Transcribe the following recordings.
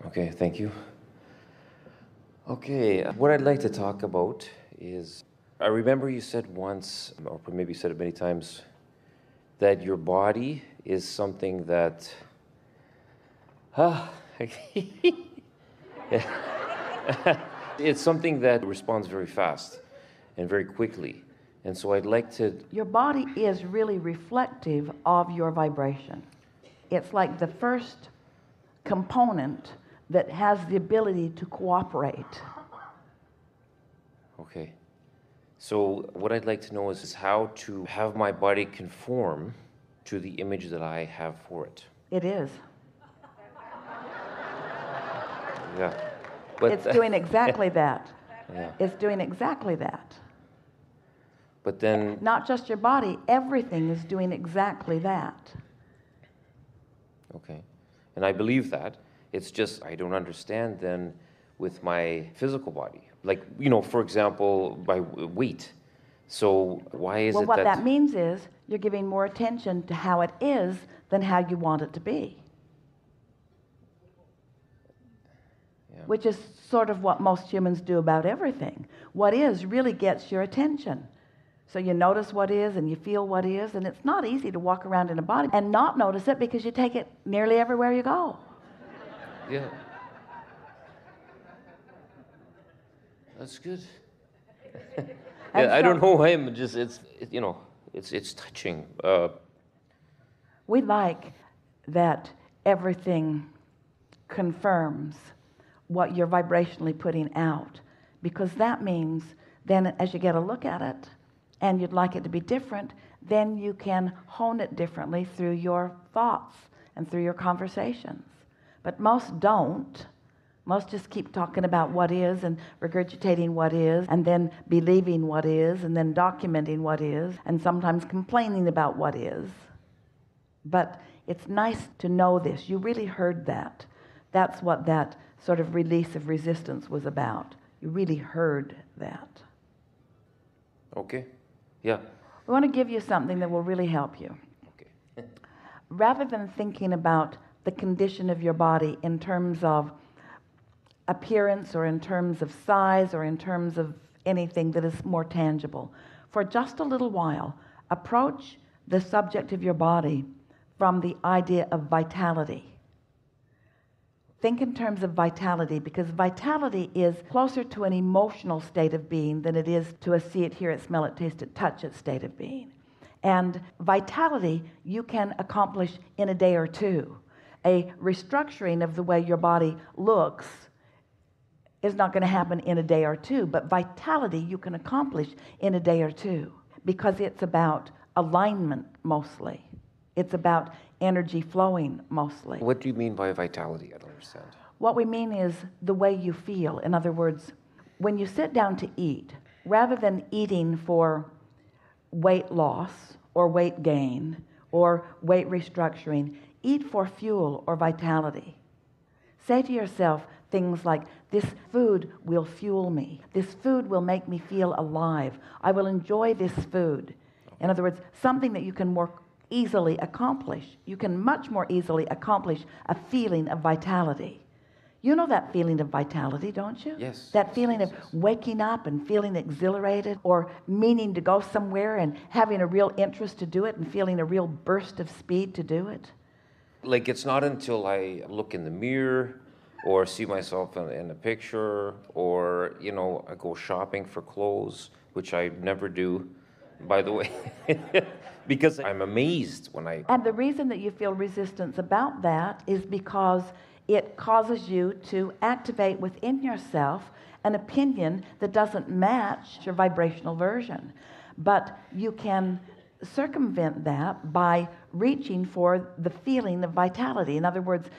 Okay, thank you. Okay, what I'd like to talk about is, I remember you said once, or maybe you said it many times, that your body is something that, it's something that responds very fast and very quickly. And so I'd like to... Your body is really reflective of your vibration. It's like the first component that has the ability to cooperate. Okay. So what I'd like to know is how to have my body conform to the image that I have for it. It is. Yeah. But It's doing exactly that. Yeah. It's doing exactly that. But then... Not just your body, everything is doing exactly that. Okay. And I believe that. It's just I don't understand then with my physical body. Like, for example, by weight. So why is Well, it what that means is you're giving more attention to how it is than how you want it to be. Yeah. Which is sort of what most humans do about everything. What is really gets your attention. So you notice what is and you feel what is, and it's not easy to walk around in a body and not notice it because you take it nearly everywhere you go. Yeah. That's good. Yeah, I don't know why I'm just, it's touching. We like that everything confirms what you're vibrationally putting out, because that means then as you get a look at it and you'd like it to be different, then you can hone it differently through your thoughts and through your conversations. But most don't. Most just keep talking about what is and regurgitating what is and then believing what is and then documenting what is and sometimes complaining about what is. But it's nice to know this. You really heard that. That's what that sort of release of resistance was about. You really heard that. Okay. Yeah. We want to give you something that will really help you. Okay. Rather than thinking about the condition of your body in terms of appearance or in terms of size or in terms of anything that is more tangible, for just a little while, approach the subject of your body from the idea of vitality. Think in terms of vitality, because vitality is closer to an emotional state of being than it is to a see it, hear it, smell it, taste it, touch it state of being. And vitality you can accomplish in a day or two. A restructuring of the way your body looks is not going to happen in a day or two, but vitality you can accomplish in a day or two, because it's about alignment mostly. It's about energy flowing mostly. What do you mean by vitality? I don't understand. What we mean is the way you feel. In other words, when you sit down to eat, rather than eating for weight loss or weight gain or weight restructuring, eat for fuel or vitality. Say to yourself things like, this food will fuel me. This food will make me feel alive. I will enjoy this food. In other words, something that you can more easily accomplish. You can much more easily accomplish a feeling of vitality. You know that feeling of vitality, don't you? Yes. That feeling of waking up and feeling exhilarated, or meaning to go somewhere and having a real interest to do it and feeling a real burst of speed to do it. Like, it's not until I look in the mirror or see myself in a picture, or, I go shopping for clothes, which I never do, by the way, because I'm amazed when I... And the reason that you feel resistance about that is because it causes you to activate within yourself an opinion that doesn't match your vibrational version. But you can circumvent that by reaching for the feeling of vitality. In other words,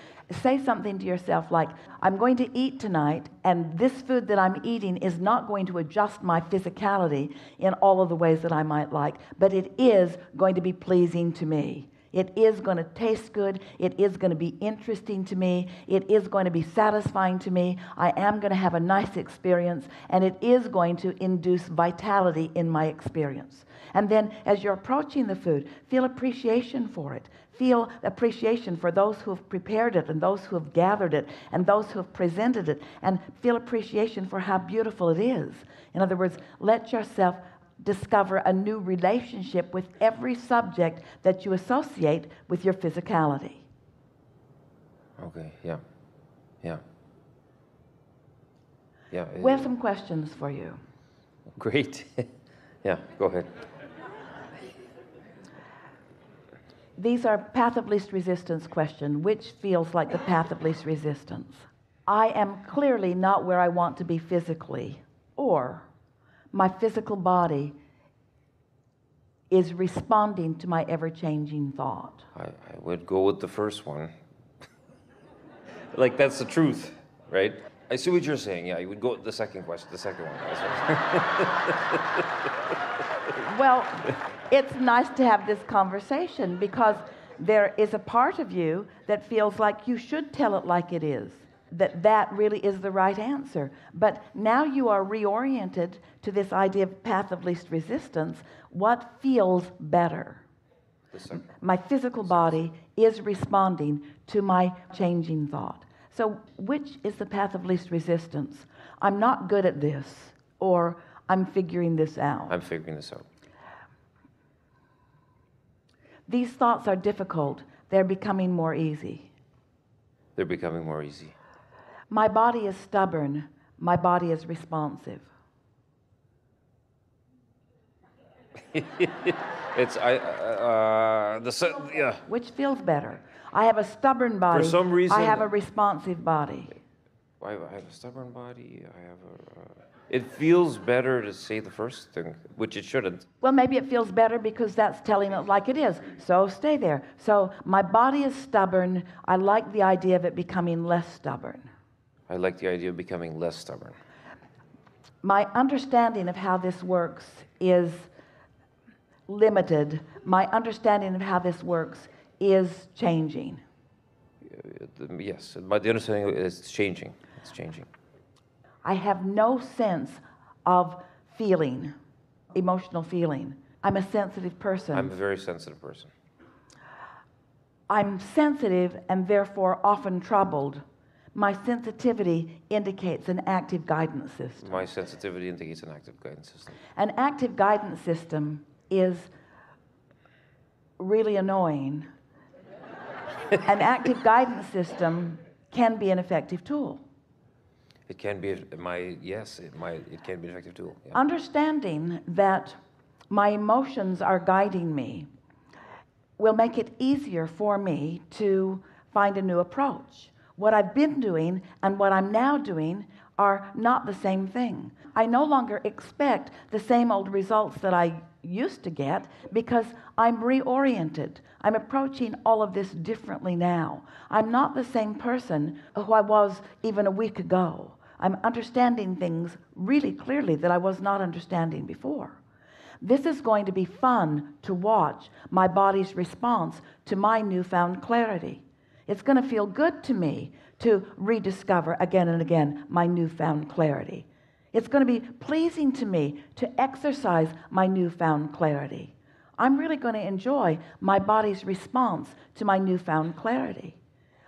say something to yourself like, I'm going to eat tonight, and this food that I'm eating is not going to adjust my physicality in all of the ways that I might like, but it is going to be pleasing to me. It is going to taste good. It is going to be interesting to me. It is going to be satisfying to me. I am going to have a nice experience, and it is going to induce vitality in my experience. And then as you're approaching the food, feel appreciation for it. Feel appreciation for those who have prepared it and those who have gathered it and those who have presented it, and feel appreciation for how beautiful it is. In other words, let yourself discover a new relationship with every subject that you associate with your physicality. Okay, yeah. Yeah. Yeah. We have some questions for you. Great. Yeah, go ahead. These are path of least resistance questions. Which feels like the path of least resistance? I am clearly not where I want to be physically, or my physical body is responding to my ever-changing thought. I would go with the first one. Like, that's the truth, right? I see what you're saying. Yeah, you would go with the second question, the second one. Well, it's nice to have this conversation because there is a part of you that feels like you should tell it like it is, that really is the right answer. But now you are reoriented to this idea of path of least resistance. What feels better? My physical body is responding to my changing thought. So which is the path of least resistance? I'm not good at this, or I'm figuring this out. I'm figuring this out. These thoughts are difficult. They're becoming more easy. They're becoming more easy. My body is stubborn. My body is responsive. It's yeah. Which feels better? I have a stubborn body. For some reason, I have a responsive body. I have a stubborn body. It feels better to say the first thing, which it shouldn't. Well, maybe it feels better because that's telling it like it is. So stay there. So my body is stubborn. I like the idea of it becoming less stubborn. I like the idea of becoming less stubborn. My understanding of how this works is limited. My understanding of how this works is changing. Yes, but the understanding is changing. It's changing. I have no sense of feeling, emotional feeling. I'm a sensitive person. I'm a very sensitive person. I'm sensitive and therefore often troubled. My sensitivity indicates an active guidance system. My sensitivity indicates an active guidance system. An active guidance system is really annoying. An active guidance system can be an effective tool. It can be it can be an effective tool. Yeah. Understanding that my emotions are guiding me will make it easier for me to find a new approach. What I've been doing and what I'm now doing are not the same thing. I no longer expect the same old results that I used to get because I'm reoriented. I'm approaching all of this differently now. I'm not the same person who I was even a week ago. I'm understanding things really clearly that I was not understanding before. This is going to be fun to watch my body's response to my newfound clarity. It's going to feel good to me to rediscover again and again my newfound clarity. It's going to be pleasing to me to exercise my newfound clarity. I'm really going to enjoy my body's response to my newfound clarity.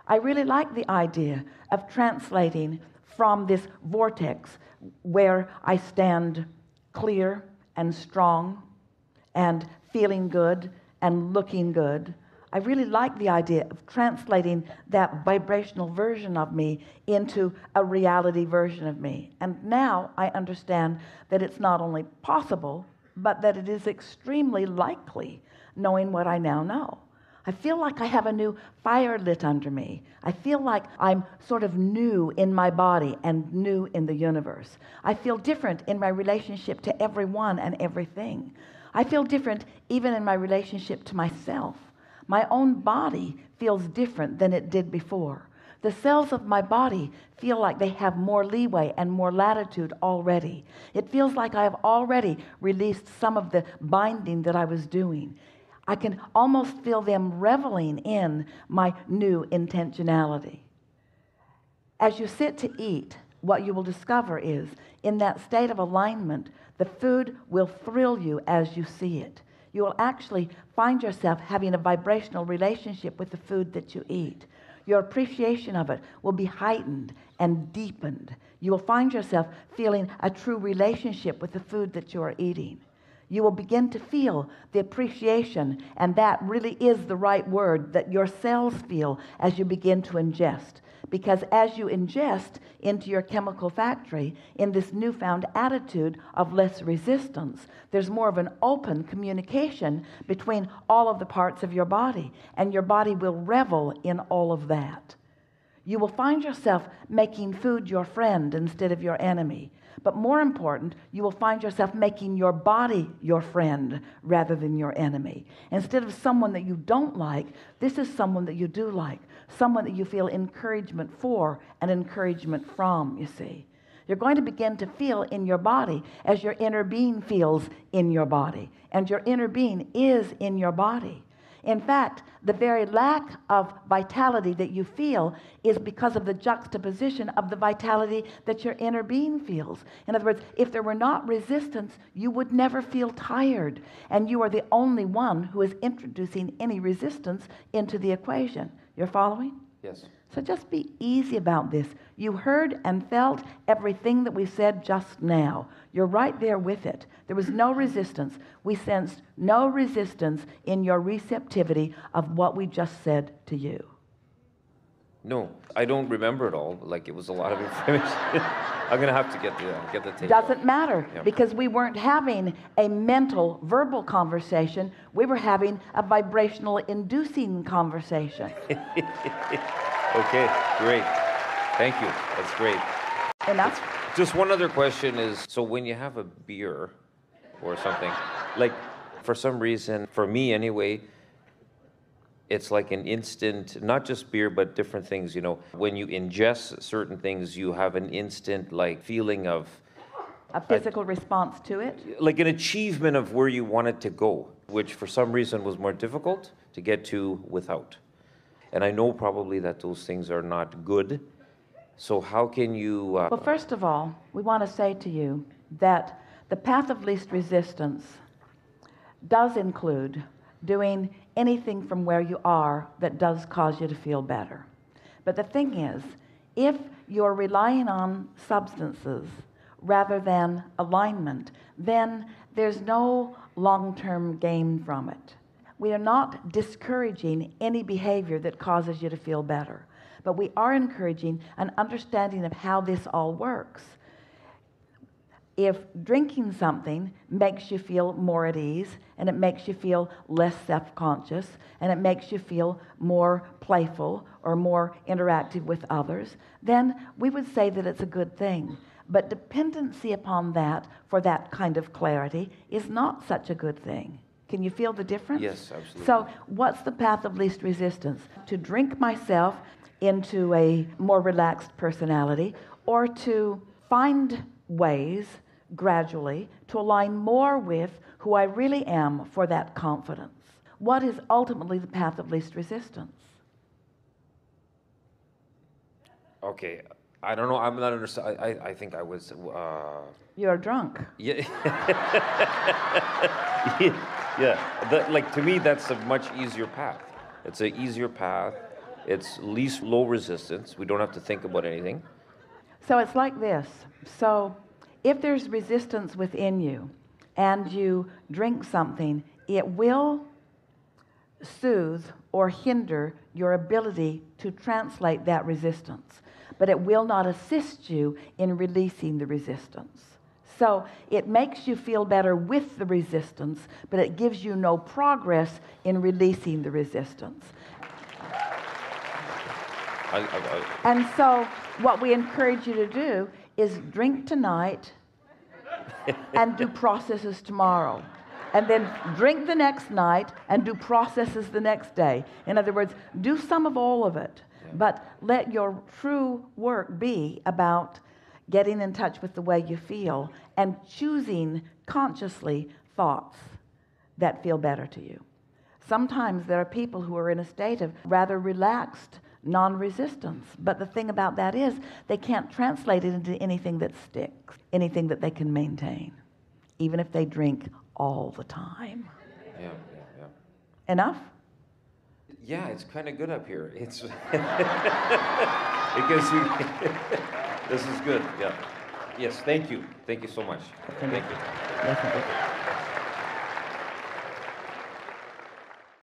I really like the idea of translating from this vortex where I stand clear and strong and feeling good and looking good. I really like the idea of translating that vibrational version of me into a reality version of me. And now I understand that it's not only possible, but that it is extremely likely, knowing what I now know. I feel like I have a new fire lit under me. I feel like I'm sort of new in my body and new in the universe. I feel different in my relationship to everyone and everything. I feel different even in my relationship to myself. My own body feels different than it did before. The cells of my body feel like they have more leeway and more latitude already. It feels like I have already released some of the binding that I was doing. I can almost feel them reveling in my new intentionality. As you sit to eat, what you will discover is, in that state of alignment, the food will thrill you as you see it. You will actually find yourself having a vibrational relationship with the food that you eat. Your appreciation of it will be heightened and deepened. You will find yourself feeling a true relationship with the food that you are eating. You will begin to feel the appreciation, and that really is the right word, that your cells feel as you begin to ingest. Because as you ingest into your chemical factory in this newfound attitude of less resistance, there's more of an open communication between all of the parts of your body, and your body will revel in all of that. You will find yourself making food your friend instead of your enemy. But more important, you will find yourself making your body your friend rather than your enemy. Instead of someone that you don't like, this is someone that you do like, someone that you feel encouragement for and encouragement from, you see. You're going to begin to feel in your body as your inner being feels in your body. And your inner being is in your body. In fact, the very lack of vitality that you feel is because of the juxtaposition of the vitality that your inner being feels. In other words, if there were not resistance, you would never feel tired. And you are the only one who is introducing any resistance into the equation. You're following? Yes. So just be easy about this. You heard and felt everything that we said just now. You're right there with it. There was no resistance. We sensed no resistance in your receptivity of what we just said to you. No, I don't remember it all. Like, it was a lot of information. I'm going to have to get the tape. Doesn't matter, because we weren't having a mental, verbal conversation. We were having a vibrational inducing conversation. Okay, great. Thank you. That's great. Enough? Just one other question is, so when you have a beer or something, like, for some reason, for me anyway, it's like an instant, not just beer, but different things, you know. When you ingest certain things, you have an instant, like, feeling of... A physical response to it? Like an achievement of where you want it to go, which for some reason was more difficult to get to without. And I know probably that those things are not good. So how can you... Well, first of all, we want to say to you that the path of least resistance does include doing anything from where you are that does cause you to feel better. But the thing is, if you're relying on substances rather than alignment, then there's no long-term gain from it. We are not discouraging any behavior that causes you to feel better, but we are encouraging an understanding of how this all works. If drinking something makes you feel more at ease, and it makes you feel less self-conscious, and it makes you feel more playful or more interactive with others, then we would say that it's a good thing. But dependency upon that for that kind of clarity is not such a good thing. Can you feel the difference? Yes, absolutely. So what's the path of least resistance? To drink myself into a more relaxed personality, or to find ways gradually to align more with who I really am for that confidence. What is ultimately the path of least resistance? Okay, I don't know. I'm not understanding. I think I was... You're drunk. Yeah. Yeah. Like, to me, that's a much easier path. It's an easier path. It's least low resistance. We don't have to think about anything. So it's like this. So if there's resistance within you and you drink something, it will soothe or hinder your ability to translate that resistance, but it will not assist you in releasing the resistance. So it makes you feel better with the resistance, but it gives you no progress in releasing the resistance. And so what we encourage you to do is drink tonight and do processes tomorrow. And then drink the next night and do processes the next day. In other words, do some of all of it, but let your true work be about getting in touch with the way you feel and choosing consciously thoughts that feel better to you. Sometimes there are people who are in a state of rather relaxed non-resistance. But the thing about that is they can't translate it into anything that sticks, anything that they can maintain, even if they drink all the time. Yeah. Enough? Yeah, it's kind of good up here. It's it gives you. This is good. Yeah. Yes. Thank you. Thank you so much. Thank you. Yes,